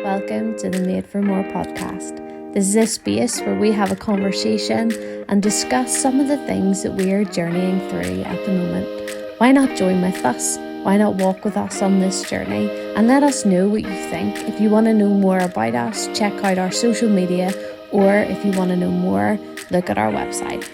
Welcome to the Made for More podcast. This is a space where we have a conversation and discuss some of the things that we are journeying through at the moment. Why not join with us? Why not walk with us on this journey and let us know what you think? If you want to know more about us, check out our social media, or if you want to know more, look at our website.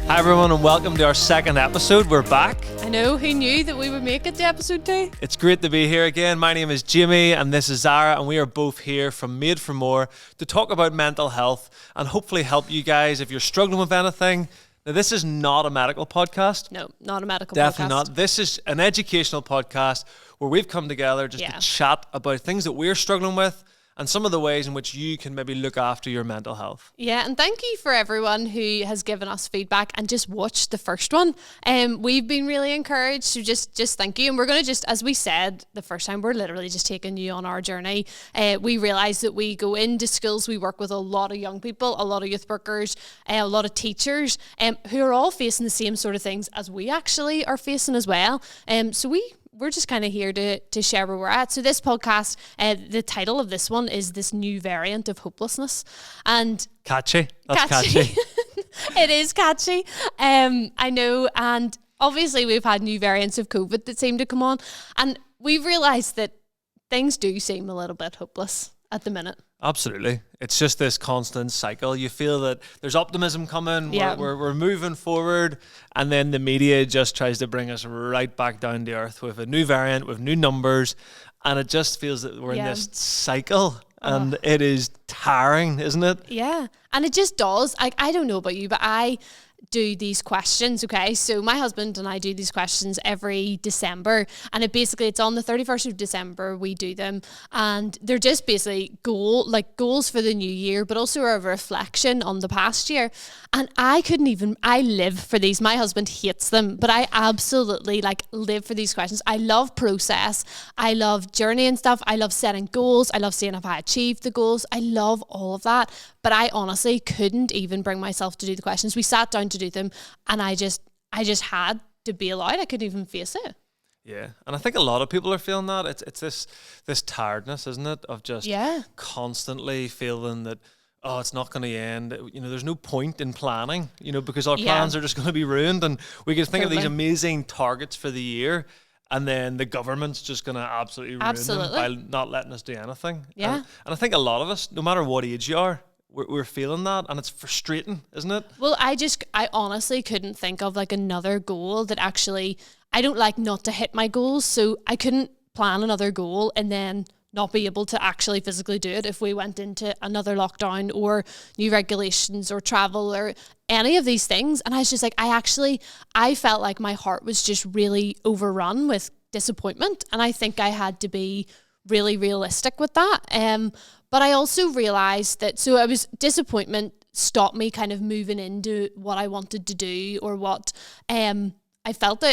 Hi everyone and welcome to our second episode. We're back. I know, who knew that we would make it to episode 2? It's great to be here again. My name is Jamie and this is Zara, and we are both here from Made for More to talk about mental health and hopefully help you guys if you're struggling with anything. Now, this is not a medical podcast. No, not a medical podcast. Definitely not. This is an educational podcast where we've come together just to chat about things that we're struggling with and some of the ways in which you can maybe look after your mental health. Yeah, and thank you for everyone who has given us feedback and just watched the first one. We've been really encouraged, so just thank you. And we're going to just, as we said the first time, we're literally just taking you on our journey. We realise that we go into schools, we work with a lot of young people, a lot of youth workers, a lot of teachers who are all facing the same sort of things as we actually are facing as well. So we're just kind of here to share where we're at. So this podcast, the title of this one is This New Variant of Hopelessness. And catchy. That's catchy. It is catchy. I know. And obviously we've had new variants of COVID that seem to come on. And we've realised that things do seem a little bit hopeless at the minute. Absolutely. It's just this constant cycle. You feel that there's optimism coming, we're moving forward, and then the media just tries to bring us right back down to earth with a new variant, with new numbers, and it just feels that we're in this cycle, and it is tiring, isn't it? Yeah, and it just does. I don't know about you, but I do these questions, okay? So my husband and I do these questions every December, and it's on the 31st of December we do them, and they're just basically goals for the new year, but also a reflection on the past year. And I live for these. My husband hates them, but I absolutely live for these questions. I love process. I love journey and stuff. I love setting goals. I love seeing if I achieved the goals. I love all of that, but I honestly couldn't even bring myself to do the questions. We sat down to do them, and I just had to bail out. I couldn't even face it. Yeah, and I think a lot of people are feeling that. It's this tiredness, isn't it, of just constantly feeling that, oh, it's not going to end. You know, there's no point in planning, because our plans are just going to be ruined, and we can think of these amazing targets for the year, and then the government's just going to absolutely ruin them by not letting us do anything. Yeah. And I think a lot of us, no matter what age you are, we're feeling that, and it's frustrating, isn't it? Well, I honestly couldn't think of another goal that actually, I don't like not to hit my goals, so I couldn't plan another goal and then not be able to actually physically do it if we went into another lockdown or new regulations or travel or any of these things. And I was just I felt like my heart was just really overrun with disappointment, and I think I had to be really realistic with that. But I also realised that, so disappointment stopped me kind of moving into what I wanted to do, or what I felt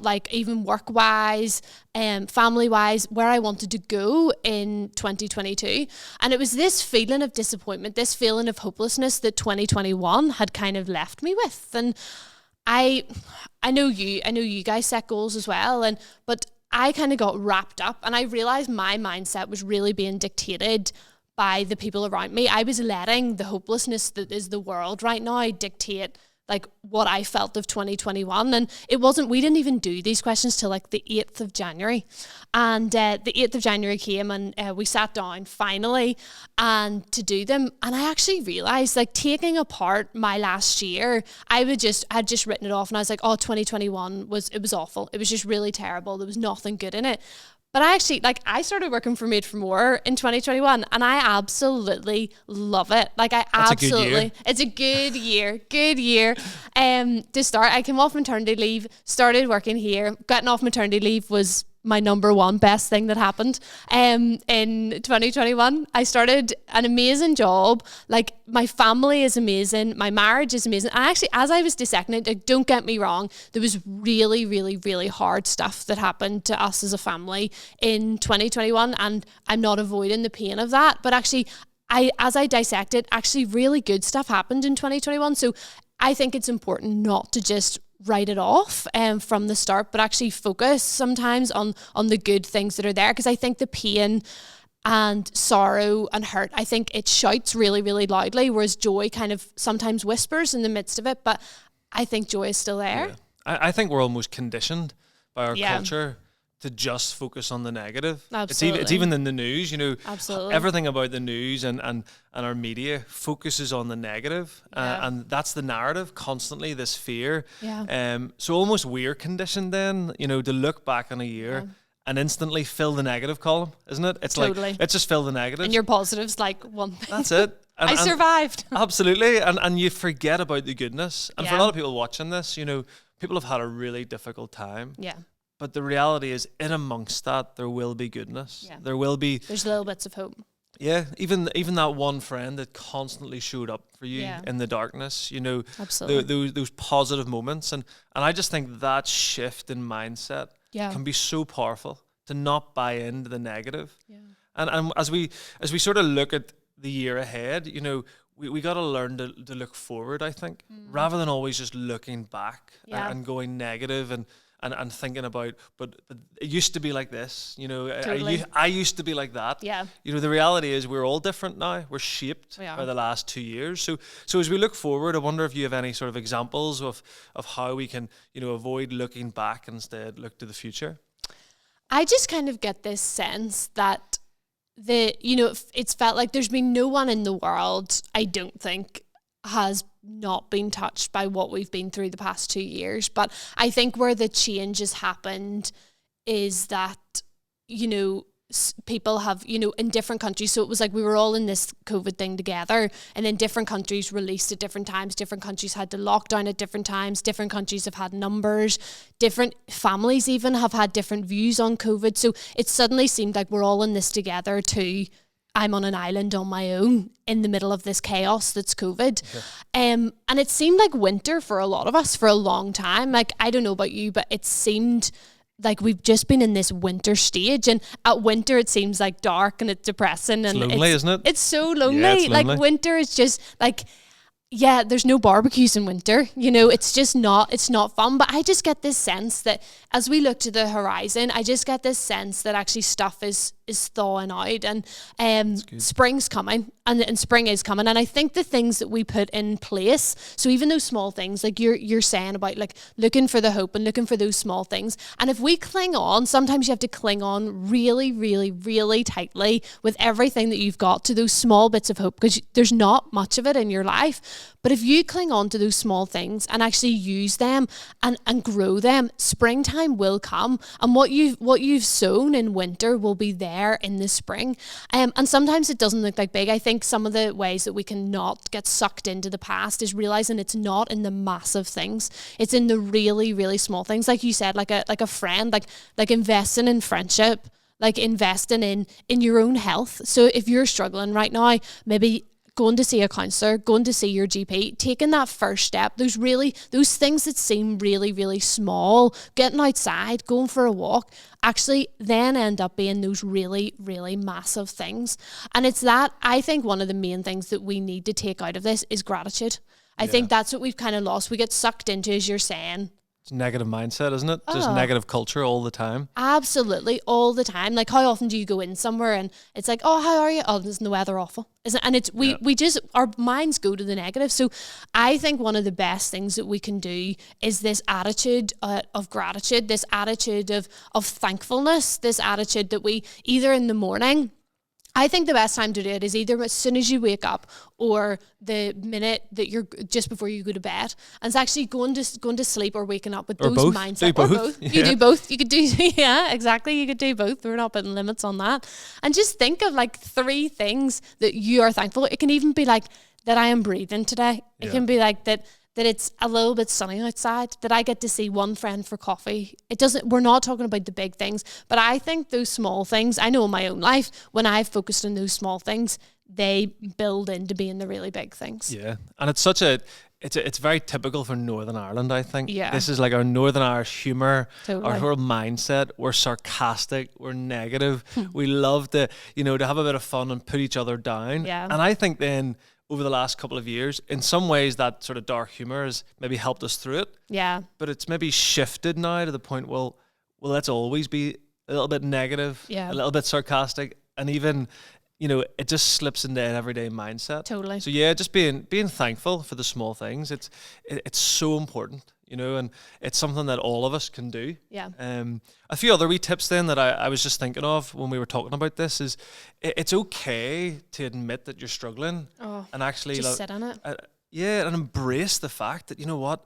like even work-wise, family-wise, where I wanted to go in 2022. And it was this feeling of disappointment, this feeling of hopelessness that 2021 had kind of left me with. And I know you guys set goals as well, but I kind of got wrapped up, and I realised my mindset was really being dictated by the people around me. I was letting the hopelessness that is the world right now dictate what I felt of 2021. And we didn't even do these questions till the 8th of January. And the 8th of January came, and we sat down finally and to do them. And I actually realised, taking apart my last year, I'd just written it off, and I was like, oh, 2021 was awful. It was just really terrible. There was nothing good in it. But I actually, I started working for Made for More in 2021, and I absolutely love it. It's a good year. To start, I came off maternity leave, started working here. Getting off maternity leave was my number one best thing that happened in 2021. I started an amazing job. My family is amazing, my marriage is amazing, and actually, as I was dissecting it, don't get me wrong, there was really, really, really hard stuff that happened to us as a family in 2021, and I'm not avoiding the pain of that, but actually, as I dissected, actually really good stuff happened in 2021. So I think it's important not to just write it off from the start, but actually focus sometimes on the good things that are there. Because I think the pain and sorrow and hurt, I think it shouts really, really loudly, whereas joy kind of sometimes whispers in the midst of it. But I think joy is still there. Yeah. I think we're almost conditioned by our culture to just focus on the negative. Absolutely. It's even in the news, Absolutely. Everything about the news and our media focuses on the negative. And that's the narrative constantly, this fear. So almost we're conditioned then, to look back on a year and instantly fill the negative column, isn't it? It's totally. like, let's just fill the negatives. And your positives, like one thing. That's it. I survived. Absolutely. And you forget about the goodness. And for a Yeah. lot of people watching this, people have had a really difficult time. Yeah. But the reality is, in amongst that, there will be goodness. Yeah. There will be. There's little bits of hope. Yeah, even that one friend that constantly showed up for you in the darkness. Absolutely. Those positive moments, and I just think that shift in mindset can be so powerful, to not buy into the negative. Yeah. And as we sort of look at the year ahead, we got to learn to look forward, I think, rather than always just looking back and going negative and thinking about, but it used to be like this, Totally. I used to be like that. Yeah. The reality is we're all different now. We're shaped by the last 2 years. So as we look forward, I wonder if you have any sort of examples of how we can, avoid looking back and instead look to the future. I just kind of get this sense that it's felt like there's been no one in the world, I don't think, has not been touched by what we've been through the past 2 years. But I think where the change has happened is that, people have, in different countries. So it was like we were all in this COVID thing together, and then different countries released at different times. Different countries had to lock down at different times. Different countries have had numbers. Different families even have had different views on COVID. So it suddenly seemed like we're all in this together too. I'm on an island on my own in the middle of this chaos that's COVID. And it seemed like winter for a lot of us for a long time. Like, I don't know about you, but it seemed like we've just been in this winter stage, and at winter it seems like dark and it's depressing and it's lonely, isn't it? It's so lonely. Yeah, it's lonely. Like, winter is just like, there's no barbecues in winter. It's just it's not fun. But I just get this sense that as we look to the horizon, I just get this sense that actually stuff is thawing out, and spring's coming, and spring is coming. And I think the things that we put in place, so even those small things, like you're saying about like looking for the hope and looking for those small things. And if we cling on, sometimes you have to cling on really, really, really tightly with everything that you've got to those small bits of hope, because there's not much of it in your life. But if you cling on to those small things and actually use them and grow them, springtime will come. And what you've sown in winter will be there in the spring. And sometimes it doesn't look like big. I think some of the ways that we can not get sucked into the past is realizing it's not in the massive things. It's in the really, really small things. Like you said, like a friend, like investing in friendship, like investing in your own health. So if you're struggling right now, maybe going to see a counsellor, going to see your GP, taking that first step, those things that seem really, really small, getting outside, going for a walk, actually then end up being those really, really massive things. And it's that, I think one of the main things that we need to take out of this is gratitude. I think that's what we've kind of lost. We get sucked into, as you're saying, It's a negative mindset, isn't it? Just negative culture all the time. Absolutely, all the time. Like, how often do you go in somewhere and it's like, oh, how are you? Oh, isn't the weather awful? And it's we just, our minds go to the negative. So I think one of the best things that we can do is this attitude of gratitude, this attitude of thankfulness, this attitude that we either in the morning, I think the best time to do it is either as soon as you wake up or the minute that you're just before you go to bed. And it's actually going to sleep or waking up with or those both. mindsets. Do both. Or both. You do both. You could do, exactly. You could do both. We're not putting limits on that. And just think of like 3 things that you are thankful. It can even be like that I am breathing today. It can be like that it's a little bit sunny outside, that I get to see one friend for coffee. We're not talking about the big things, but I think those small things, I know in my own life, when I've focused on those small things, they build into being the really big things. Yeah. And it's it's very typical for Northern Ireland, I think. Yeah. This is like our Northern Irish humour, Totally. our whole mindset. We're sarcastic, we're negative. We love to have a bit of fun and put each other down. Yeah. And I think then over the last couple of years. In some ways, that sort of dark humor has maybe helped us through it. Yeah. But it's maybe shifted now to the point, well, let's always be a little bit negative, a little bit sarcastic, and even, you know, it just slips into an everyday mindset. Totally. So yeah, just being thankful for the small things. It's so important, you know, and it's something that all of us can do. Yeah. A few other wee tips then that I was just thinking of when we were talking about this is it's okay to admit that you're struggling and actually just sit on it. And embrace the fact that, you know what,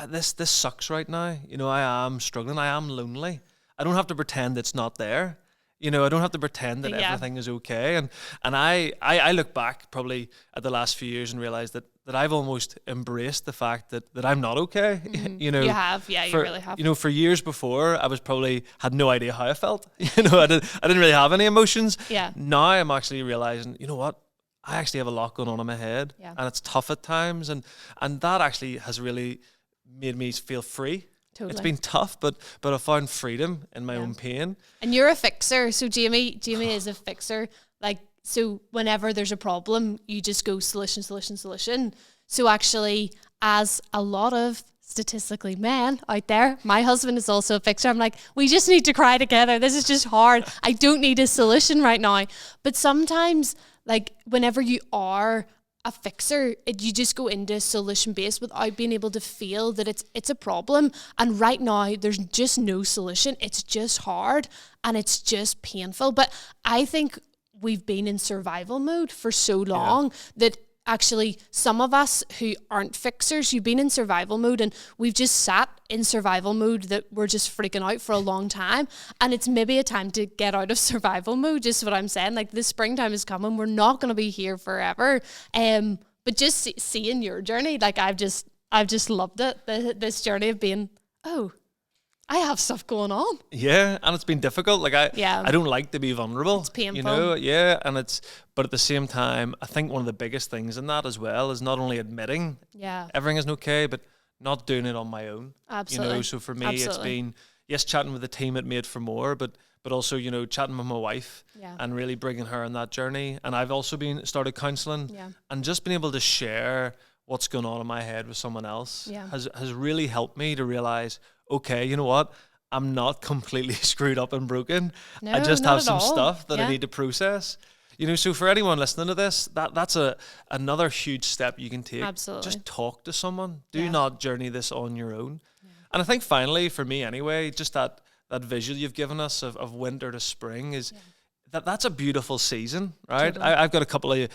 this sucks right now. You know, I am struggling. I am lonely. I don't have to pretend it's not there. You know, I don't have to pretend that everything is okay. And I look back probably at the last few years and realize that I've almost embraced the fact that I'm not okay. Mm-hmm. You know, you have, you really have. You know, for years before, I was probably had no idea how I felt. You know, I didn't really have any emotions. Yeah. Now I'm actually realizing, you know what, I actually have a lot going on in my head, and it's tough at times, and that actually has really made me feel free. Totally. It's been tough, but I found freedom in my own pain. And you're a fixer. So Jamie is a fixer. Like, so whenever there's a problem, you just go solution. So actually, as a lot of statistically men out there, my husband is also a fixer. I'm like, we just need to cry together. This is just hard. I don't need a solution right now. But sometimes, like, whenever you are a fixer, you just go into solution based without being able to feel that it's a problem. And right now there's just no solution. It's just hard and it's just painful. But I think we've been in survival mode for so long that actually some of us who aren't fixers, you've been in survival mode, and we've just sat in survival mode that we're just freaking out for a long time. And it's maybe a time to get out of survival mode, just what I'm saying. Like, the springtime is coming. We're not going to be here forever. But just seeing your journey, like, I've just loved it. This journey of being, I have stuff going on. Yeah, and it's been difficult. Like, I don't like to be vulnerable. It's painful. You know, but at the same time, I think one of the biggest things in that as well is not only admitting everything isn't okay, but not doing it on my own. Absolutely. You know, so for me, it's been, chatting with the team at Made for More, but also, you know, chatting with my wife and really bringing her on that journey. And I've also started counselling and just being able to share what's going on in my head with someone else has really helped me to realize, okay, you know what? I'm not completely screwed up and broken. No, I just have some all. stuff that I need to process. You know, so for anyone listening to this, that's another huge step you can take. Absolutely. Just talk to someone. Do not journey this on your own. Yeah. And I think finally, for me anyway, just that visual you've given us of winter to spring is that's a beautiful season, right? Totally. I've got a couple of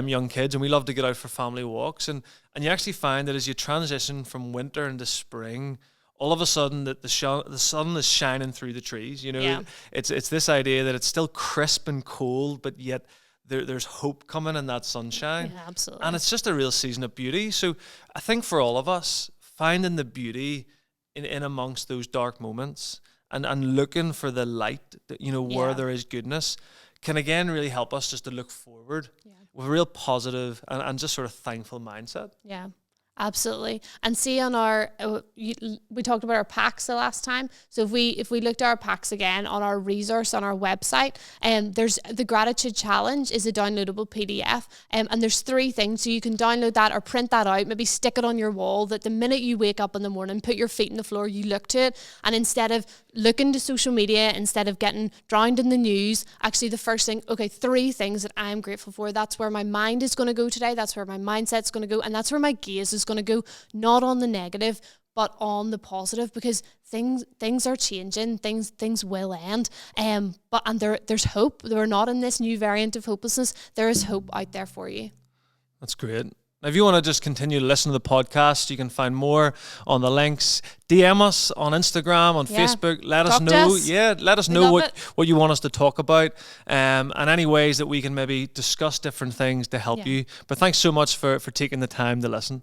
young kids, and we love to get out for family walks, and you actually find that as you transition from winter into spring, all of a sudden that the sun is shining through the trees. You know, it's this idea that it's still crisp and cold, but yet there's hope coming in that sunshine. Yeah, absolutely. And it's just a real season of beauty. So I think for all of us, finding the beauty in amongst those dark moments and looking for the light, that, you know, where there is goodness, can again really help us just to look forward with a real positive and just sort of thankful mindset. Yeah. Absolutely. And see, on our we talked about our packs the last time. So if we looked at our packs again on our resource on our website, there's the gratitude challenge is a downloadable PDF, and there's 3 things. So you can download that or print that out, maybe stick it on your wall, that the minute you wake up in the morning, put your feet on the floor, you look to it, and instead of looking to social media, instead of getting drowned in the news, actually the first thing, 3 things that I'm grateful for. That's where my mind is going to go today. That's where my mindset's going to go, and that's where my gaze is going to go, not on the negative but on the positive, because things are changing, things will end, but there's hope. We're not in this new variant of hopelessness. There is hope out there for you. That's great. Now, if you want to just continue to listen to the podcast, you can find more on the links. DM us on Instagram, on Facebook. Let us know. Let us know what you want us to talk about, and any ways that we can maybe discuss different things to help you. But thanks so much for taking the time to listen.